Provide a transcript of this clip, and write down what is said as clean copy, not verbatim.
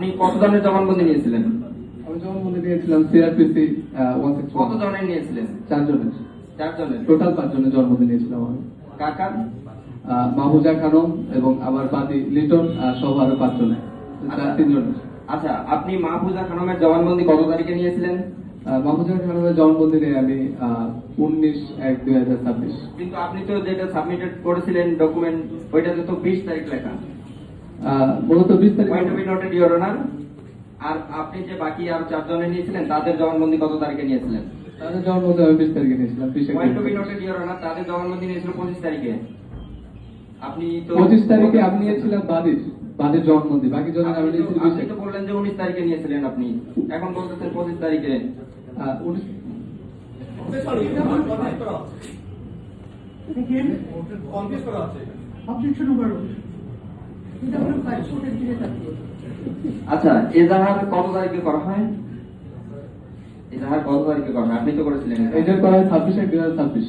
আপনি কত জনের জবানবন্দি নিয়েছিলেন? আমি জবানবন্দি নিয়েছিলাম সিআরপিসি 161। কত জনের নিয়েছিলেন? 4 জনের। 4 জনের। টোটাল 5 জনের জবানবন্দি নিয়েছিলাম আমি। কাকার মাহফুজা খানম এবং আমার বাদী লিটন সহ আরো 5 জনের। 3 জনের। আচ্ছা, আপনি মাহফুজা খানমের জবানবন্দি কত তারিখে নিয়েছিলেন? মাহফুজা খানমের জবানবন্দি নিয়ে আমি 19/1/2026। কিন্তু আপনি তো যেটা সাবমিটেড করেছিলেন ডকুমেন্ট, ওইটাতে তো 20 তারিখ লেখা। মূলত 20 তারিখ। Point to be noted your honour. আর আপনি যে বাকি আর 4 জনের নিয়েছিলেন তাদের জবানবন্দি কত তারিখে নিয়েছিলেন? তাদের জবানবন্দি আমি 20 তারিখে নিয়েছিলাম। Point to be noted your honour, তাদের জবানবন্দি নিয়েছিল 25 তারিখে। আপনি তো 25 তারিখে আমি নিয়েছিলাম বাদীর জবানবন্দি, বাকি জনের আমি নিয়েছি 20 আপনি তো বললেন যে 19 তারিখে নিয়েছিলেন, আপনি এখন বলতেছেন 25 তারিখে। 19 আচ্ছা, এজাহার কত তারিখে করা হয়? এজাহার কত তারিখে করা হয়? আপনি তো করেছিলেন। এটা করা হয় 26/1/2026।